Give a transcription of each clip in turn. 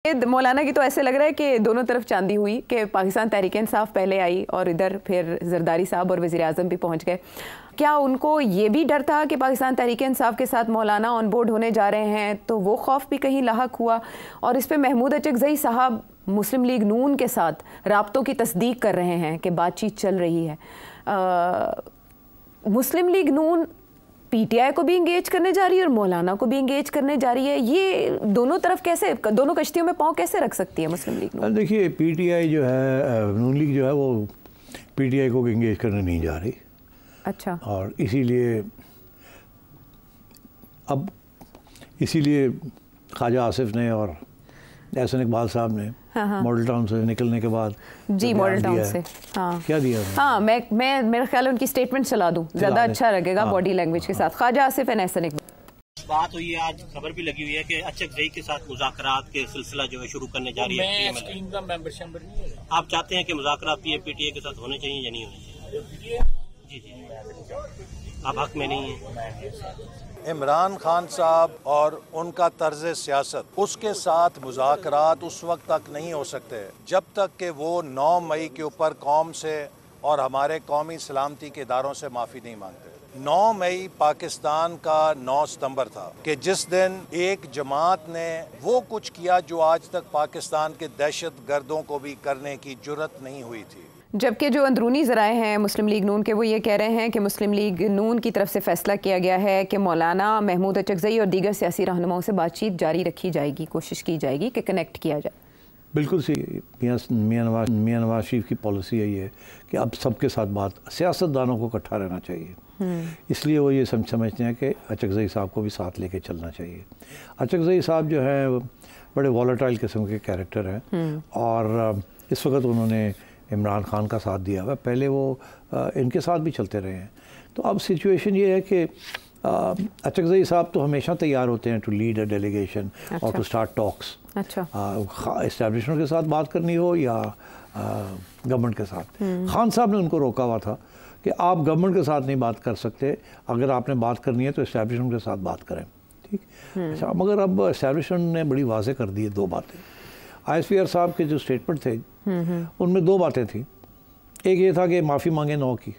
मौलाना की तो ऐसे लग रहा है कि दोनों तरफ चांदी हुई कि पाकिस्तान तहरीक इंसाफ पहले आई और इधर फिर जरदारी साहब और वज़ीर आज़म भी पहुंच गए। क्या उनको ये भी डर था कि पाकिस्तान तहरीक इंसाफ के साथ मौलाना ऑन बोर्ड होने जा रहे हैं, तो वो खौफ भी कहीं लाहक हुआ? और इस पर महमूद अचकज़ई साहब मुस्लिम लीग नून के साथ राब्तों की तस्दीक कर रहे हैं कि बातचीत चल रही है। मुस्लिम लीग नून पीटीआई को भी इंगेज करने जा रही है और मौलाना को भी इंगेज करने जा रही है। ये दोनों तरफ कैसे, दोनों कश्तियों में पाँव कैसे रख सकती है मुस्लिम लीग नून? देखिए, पीटीआई जो है, नून लीग जो है, वो पीटीआई को इंगेज करने नहीं जा रही। अच्छा। और इसीलिए ख्वाजा आसिफ ने और एहसन इकबाल साहब ने मॉडल टाउन से निकलने के बाद जी मॉडल टाउन से क्या दिया? मैं मेरा ख्याल है उनकी स्टेटमेंट चला दूं, ज़्यादा अच्छा लगेगा बॉडी लैंग्वेज के साथ। ख्वाजा आसिफ एंड एहसन इकबाल। बात हुई है, आज खबर भी लगी हुई है कि अचकज़ई के साथ मुज़ाकरात के सिलसिला जो है शुरू करने जा रही है। आप चाहते हैं कि मुज़ाकरात पीटीआई के साथ होने चाहिए या नहीं होने चाहिए? जी, आप हक में नहीं है। इमरान खान साहब और उनका तर्ज सियासत, उसके साथ मुज़ाकरात उस वक्त तक नहीं हो सकते जब तक कि वो 9 मई के ऊपर कौम से और हमारे कौमी सलामती के इदारों से माफ़ी नहीं मांगते। 9 मई पाकिस्तान का 9 सितंबर था कि जिस दिन एक जमात ने वो कुछ किया जो आज तक पाकिस्तान के दहशत गर्दों को भी करने की जुर्रत नहीं हुई थी। जबकि जो अंदरूनी ज़राए हैं मुस्लिम लीग नून के, वो ये कह रहे हैं कि मुस्लिम लीग नून की तरफ से फ़ैसला किया गया है कि मौलाना महमूद अचकज़ई और दीगर सियासी रहनुमाओं से बातचीत जारी रखी जाएगी, कोशिश की जाएगी कि कनेक्ट किया जाए। बिल्कुल सही। मियां नवाज शरीफ की पॉलिसी यही है कि अब सबके साथ बात, सियासतदानों को इकट्ठा रहना चाहिए। इसलिए वो ये समझते हैं कि अचकज़ई साहब को भी साथ लेके चलना चाहिए। अचकज़ई साहब जो है बड़े वॉलेटाइल किस्म के कैरेक्टर हैं और इस वक्त उन्होंने इमरान खान का साथ दिया हुआ, पहले वो इनके साथ भी चलते रहे हैं। तो अब सिचुएशन ये है कि अचकज़ई साहब तो हमेशा तैयार होते हैं टू लीड अ डेलीगेशन और टू स्टार्ट टॉक्स। अच्छा। इस्टेब्लिशमेंट के साथ बात करनी हो या गवर्नमेंट के साथ। खान साहब ने उनको रोका हुआ था कि आप गवर्नमेंट के साथ नहीं बात कर सकते, अगर आपने बात करनी है तो इस्टेब्लिशमेंट के साथ बात करें। ठीक। अच्छा, मगर अब इस्टेब्लिशमेंट ने बड़ी वाज़ेह कर दी है 2 बातें। ISPR साहब के जो स्टेटमेंट थे उनमें 2 बातें थी। एक ये था कि माफ़ी मांगे 9 की,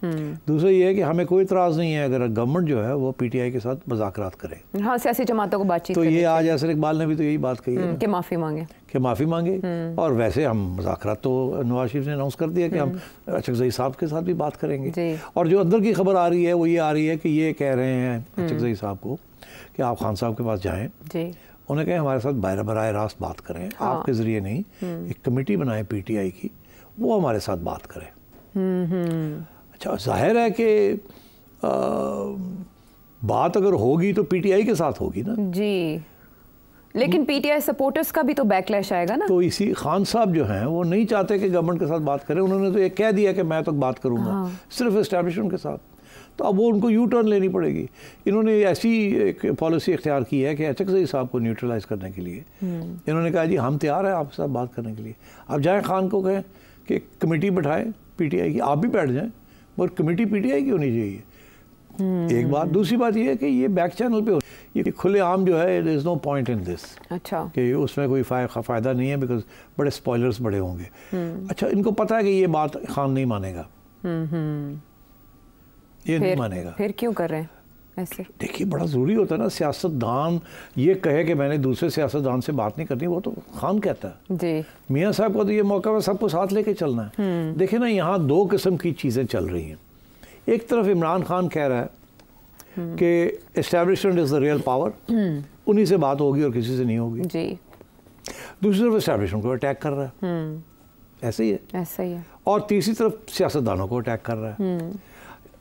दूसरा ये है कि हमें कोई इतराज़ नहीं है अगर गवर्नमेंट जो है वो पीटीआई के साथ मुज़ाकरात करे। हाँ, सियासी जमातों को बातचीत। तो ये आज एहसन इकबाल ने भी तो यही बात कही है कि माफ़ी मांगे और वैसे हम मुज़ाकरात तो नवाज शरीफ ने अनाउंस कर दिया कि हम अचकज़ई साहब के साथ भी बात करेंगे। और जो अंदर की खबर आ रही है वो ये आ रही है कि ये कह रहे हैं अचकज़ई साहब को कि आप खान साहब के पास जाएँ, उन्हें कहें हमारे साथ बराह रास्त बात करें, आपके ज़रिए नहीं, एक कमेटी बनाए पीटीआई की, वो हमारे साथ बात करें। अच्छा, जाहिर है कि बात अगर होगी तो पीटीआई के साथ होगी ना जी, लेकिन पीटीआई सपोर्टर्स का भी तो बैकलैश आएगा ना। तो इसी खान साहब जो हैं वो नहीं चाहते कि गवर्नमेंट के साथ बात करें, उन्होंने तो ये कह दिया कि मैं तो बात करूँगा सिर्फ इस्टेब्लिशमेंट के साथ। तो अब वो उनको यू टर्न लेनी पड़ेगी। इन्होंने ऐसी एक पॉलिसी इख्तियार की है कि अचकज़ई साहब को न्यूट्रलाइज करने के लिए इन्होंने कहा जी हम तैयार हैं आपके साथ बात करने के लिए। अब जाएँ खान को कहें कि कमेटी बैठाएं पीटीआई की, आप भी बैठ जाएं, पर कमेटी पीटीआई की होनी चाहिए। एक बात। दूसरी बात ये है कि ये बैक चैनल पे हो, ये खुले आम जो है, there is no point in this. अच्छा। कि उसमें कोई फ़ायदा नहीं है, बिकॉज बड़े स्पॉयलर्स बड़े होंगे। अच्छा, इनको पता है कि ये बात खान नहीं मानेगा, ये नहीं मानेगा। फिर क्यों कर रहे हैं ऐसे? देखिए, बड़ा ज़रूरी होता है ना, सियासतदान ये कहे कि मैंने दूसरे सियासतदान से बात नहीं करनी, वो तो खान कहता है जी। मियाँ साहब को तो ये मौका है सबको साथ लेके चलना है। देखिए ना, यहाँ 2 किस्म की चीज़ें चल रही हैं। एक तरफ इमरान खान कह रहा है कि establishment is the real power, उन्हीं से बात होगी और किसी से नहीं होगी जी। दूसरी तरफ एस्टेब्लिशमेंट को अटैक कर रहा है, ऐसे ही है। और तीसरी तरफ सियासतदानों को अटैक कर रहा है।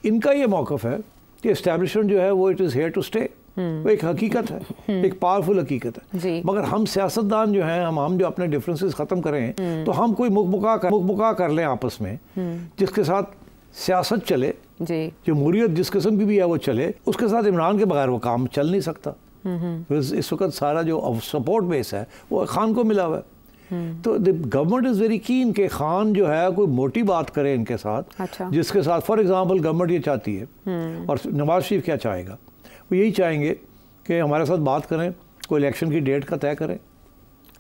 इनका ये मौक़िफ़ है कि एस्टेब्लिशमेंट जो है वो it is here to stay, वो एक हकीकत है, एक पावरफुल हकीकत है। मगर हम सियासतदान जो हैं, हम जो अपने डिफरेंसेस ख़त्म करें तो हम कोई मुकमुका कर लें आपस में, जिसके साथ सियासत चले, जमहूरियत जिस किस्म की भी है वो चले, उसके साथ इमरान के बगैर वो काम चल नहीं सकता। इस वक्त सारा जो सपोर्ट बेस है वो खान को मिला हुआ है। तो the government is very keen कि खान जो है कोई मोटी बात करे इनके साथ। अच्छा। जिसके साथ फॉर एग्जांपल गवर्नमेंट ये चाहती है और नवाज शरीफ क्या चाहेगा, वो यही चाहेंगे कि हमारे साथ बात करें, कोई इलेक्शन की डेट का तय करें।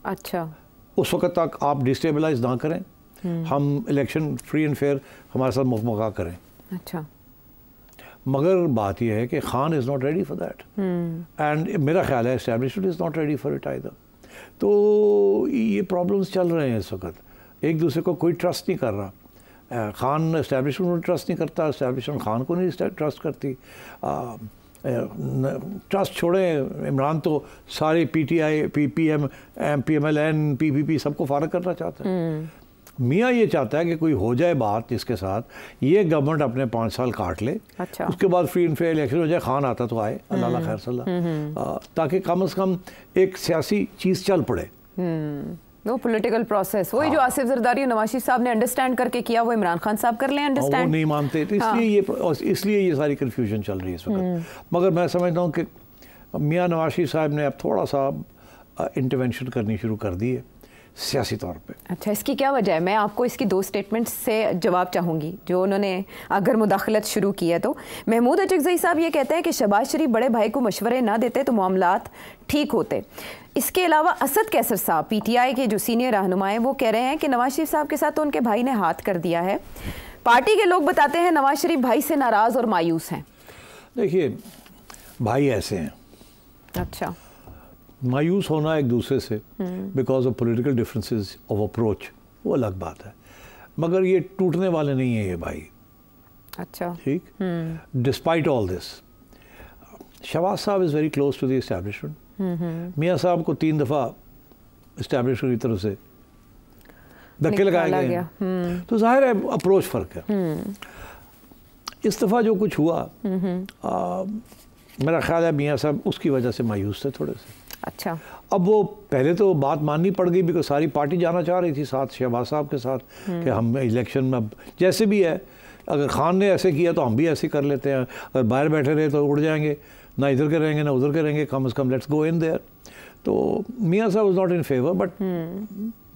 अच्छा, उस वक्त तक आप डिस्टेबलाइज ना करें, हम इलेक्शन फ्री एंड फेयर हमारे साथ मुकमका करें। अच्छा, मगर बात यह है कि Khan is not ready for that, and मेरा ख्याल है establishment is not ready for it either. तो ये प्रॉब्लम्स चल रहे हैं इस वक्त, एक दूसरे को कोई ट्रस्ट नहीं कर रहा। खान एस्टेब्लिशमेंट को ट्रस्ट नहीं करता, एस्टेब्लिशमेंट खान को नहीं ट्रस्ट करती। ट्रस्ट छोड़ें, इमरान तो सारे PTI, PPM, PMLN, PPP सबको फारग करना चाहता है। मियाँ ये चाहता है कि कोई हो जाए बात जिसके साथ ये गवर्नमेंट अपने 5 साल काट ले। अच्छा। उसके बाद फ्री एंड फेयर इलेक्शन हो जाए, खान आता तो आए, अल्लाह खैर सल्ला, ताकि कम से कम एक सियासी चीज़ चल पड़े। वो पॉलिटिकल प्रोसेस, वही जो आसिफ जरदारी और नवाज शरीफ साहब ने अंडरस्टैंड करके किया, वो इमरान खान साहब कर लें अंडरस्टैंड। वो नहीं मानते, तो इसलिए ये सारी कन्फ्यूजन चल रही है इस वक्त। मगर मैं समझता हूँ कि मियाँ नवाज शरीफ साहब ने अब थोड़ा सा इंटरवेंशन करनी शुरू कर दी है सियासी तौर पे। अच्छा, इसकी क्या वजह है? मैं आपको इसकी 2 स्टेटमेंट्स से जवाब चाहूँगी जो उन्होंने अगर मुदाखलत शुरू की है। तो महमूद अचकज़ई साहब ये कहते हैं कि शहबाज शरीफ बड़े भाई को मशवरे ना देते तो मामलात ठीक होते। इसके अलावा असद कैसर साहब PTI के जो सीनियर रहनुमा हैं वो कह रहे हैं कि नवाज शरीफ साहब के साथ तो उनके भाई ने हाथ कर दिया है। पार्टी के लोग बताते हैं नवाज शरीफ भाई से नाराज़ और मायूस हैं। देखिए, भाई ऐसे हैं। अच्छा, मायूस होना एक दूसरे से because of political differences of approach, वो अलग बात है, मगर ये टूटने वाले नहीं है ये भाई। अच्छा, ठीक। डिस्पाइट ऑल दिस, शहबाज साहब is very close to the establishment. मियाँ साहब को 3 दफ़ा एस्टैब्लिशमेंट की तरफ से धक्के लगाए गए हैं, तो जाहिर है अप्रोच फ़र्क है। इस दफ़ा जो कुछ हुआ, मेरा ख्याल है मियाँ साहब उसकी वजह से मायूस थे थोड़े से। अच्छा, अब वो पहले तो बात माननी पड़ गई बिकॉज सारी पार्टी जाना चाह रही थी साथ शहबाज साहब के साथ कि हम इलेक्शन में अब जैसे भी है, अगर खान ने ऐसे किया तो हम भी ऐसे कर लेते हैं, अगर बाहर बैठे रहे तो उड़ जाएंगे, ना इधर के रहेंगे ना उधर के रहेंगे, कम से come let's go in their. तो मियाँ साहब was not in favour, but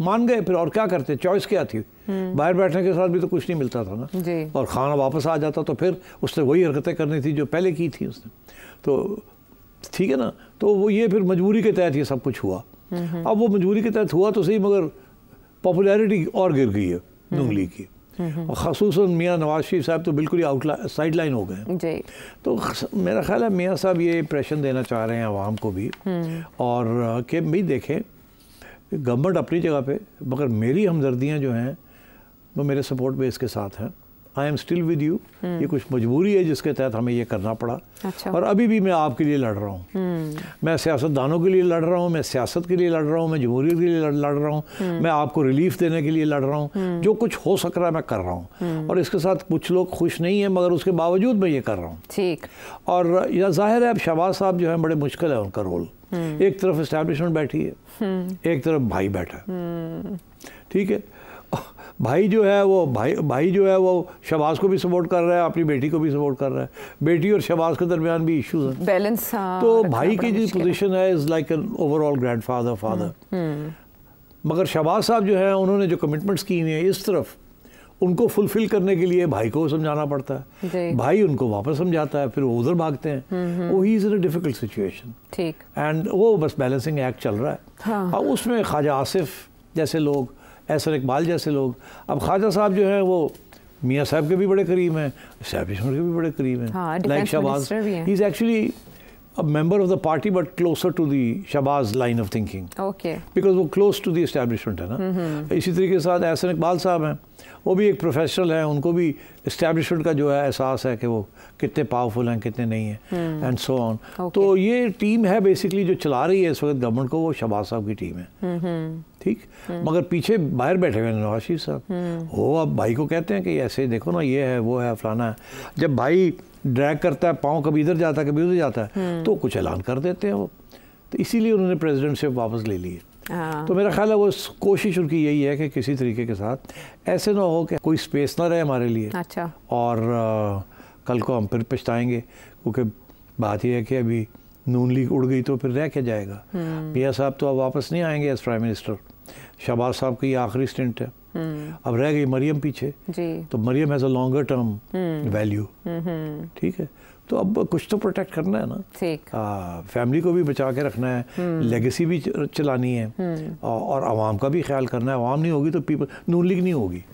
मान गए। फिर और क्या करते, चॉइस क्या थी? बाहर बैठने के साथ भी तो कुछ नहीं मिलता था ना जी। और खाना वापस आ जाता तो फिर उसने वही हरकतें करनी थी जो पहले की थी उसने, तो ठीक है ना। तो वो ये फिर मजबूरी के तहत ये सब कुछ हुआ। अब वो मजबूरी के तहत हुआ तो सही, मगर पॉपुलैरिटी और गिर गई है नून लीग की, और ख़ुसूसन मियाँ नवाज शरीफ साहब तो बिल्कुल ही साइड लाइन हो गए जी। तो मेरा ख्याल है मियाँ साहब ये इम्प्रेशन देना चाह रहे हैं आवाम को भी, और कि भाई देखें गवर्नमेंट अपनी जगह पे, मगर मेरी हमदर्दियाँ जो हैं वो मेरे सपोर्ट बेस के साथ हैं। I am still with you. ये कुछ मजबूरी है जिसके तहत हमें ये करना पड़ा। अच्छा। और अभी भी मैं आपके लिए लड़ रहा हूँ, मैं सियासतदानों के लिए लड़ रहा हूँ, मैं सियासत के लिए लड़ रहा हूँ, मैं जमहूरियत के लिए लड़ रहा हूँ, मैं आपको रिलीफ देने के लिए लड़ रहा हूँ। जो कुछ हो सक रहा है मैं कर रहा हूँ, और इसके साथ कुछ लोग खुश नहीं हैं, मगर उसके बावजूद मैं ये कर रहा हूँ। ठीक। और यह जाहिर है अब शहबाज साहब जो है बड़े मुश्किल है उनका रोल। एक तरफ इस्टेब्लिशमेंट बैठी है, एक तरफ भाई बैठा है। ठीक है, भाई जो है वो भाई जो है वो शहबाज को भी सपोर्ट कर रहा है, अपनी बेटी को भी सपोर्ट कर रहा है, बेटी और शहबाज के दरमियान भी इश्यूज हैं, बैलेंस। तो भाई की जो पोजीशन है is like an overall grandfather father. मगर शहबाज साहब जो है उन्होंने जो कमिटमेंट्स की हैं इस तरफ, उनको फुलफिल करने के लिए भाई को समझाना पड़ता है, भाई उनको वापस समझाता है, फिर वो उधर भागते हैं। वो he is in a difficult situation. ठीक। एंड वो बस बैलेंसिंग एक्ट चल रहा है। हाँ। और उसमें ख्वाजा आसिफ जैसे लोग, एहसन इकबाल जैसे लोग, अब ख्वाजा साहब जो हैं वो मियाँ साहब के भी बड़े करीब हैं, एस्टैब्लिशमेंट के भी बड़े करीब हैं। Like Shahbaz, he is actually a member of the party but closer to the Shahbaz line of thinking. Okay. Because वो close to the establishment है ना। इसी तरीके के साथ एहसन इकबाल साहब हैं, वो भी एक प्रोफेशनल हैं, उनको भी इस्टेब्लिशमेंट का जो है एहसास है कि वो कितने पावरफुल हैं कितने नहीं हैं, एंड सो ऑन। तो ये टीम है बेसिकली जो चला रही है इस वक्त गवर्नमेंट को, वो शहबाज साहब की टीम है। ठीक। मगर पीछे बाहर बैठे हुए नवाज शरीफ साहब, वो अब भाई को कहते हैं कि ऐसे देखो ना, ये है वो है फलाना है। जब भाई ड्रैग करता है, पाँव कभी इधर जाता है कभी उधर जाता है, तो कुछ ऐलान कर देते हैं वो। तो इसीलिए उन्होंने प्रेसिडेंटशिप वापस ले ली है। तो मेरा ख्याल है वो कोशिश उनकी यही है कि किसी तरीके के साथ ऐसे ना हो कि कोई स्पेस ना रहे हमारे लिए। अच्छा। और कल को हम फिर पछताएंगे, क्योंकि बात यह है कि अभी नून लीग उड़ गई तो फिर रह क्या जाएगा। मियाँ साहब तो अब वापस नहीं आएंगे एज प्राइम मिनिस्टर। शहबाज साहब की आखिरी स्टिंट है। अब रह गई मरियम पीछे जी। तो Maryam has a longer term value, ठीक है, तो अब कुछ तो प्रोटेक्ट करना है ना, फैमिली को भी बचा के रखना है, लेगेसी भी चलानी है, और आवाम का भी ख्याल करना है। आवाम नहीं होगी तो पीपल नून लीग नहीं होगी।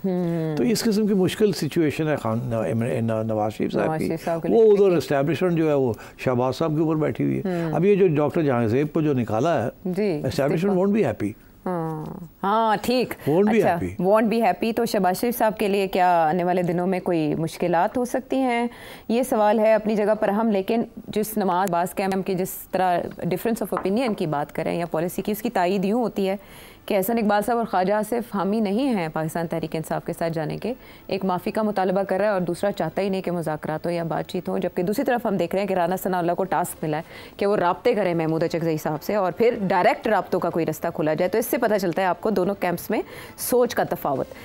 तो इस किस्म की मुश्किल सिचुएशन है नवाज शरीफ साहब की। वो उधर एस्टैब्लिशमेंट जो है वो शहबाज साहब के ऊपर बैठी हुई है। अब ये जो डॉक्टर जहांगीर को जो निकाला है, एस्टैब्लिशमेंट वोंट बी हैप्पी। हाँ ठीक, अच्छा, वॉन्ट बी हैप्पी। तो शहबाज शरीफ साहब के लिए क्या आने वाले दिनों में कोई मुश्किलात हो सकती हैं? ये सवाल है अपनी जगह पर हम, लेकिन जिस नमाज बास कैम की जिस तरह डिफरेंस ऑफ ओपिनियन की बात करें या पॉलिसी की, उसकी तायीद यूँ होती है कि एहसन इकबाल साहब और ख्वाजा आसिफ हामी नहीं हैं पाकिस्तान तहरीक इंसाफ के साथ जाने के। एक माफ़ी का मुतालबा कर रहा है और दूसरा चाहता ही नहीं कि मुज़ाकरात हो या बातचीत हो। जबकि दूसरी तरफ हम देख रहे हैं कि राना सनाउल्लाह को टास्क मिला है कि वो राब्ते करें महमूद अचकज़ई साहब से और फिर डायरेक्ट राब्तों का कोई रास्ता खुला जाए। तो इससे पता चलता है आपको दोनों कैंप्स में सोच का तफावत।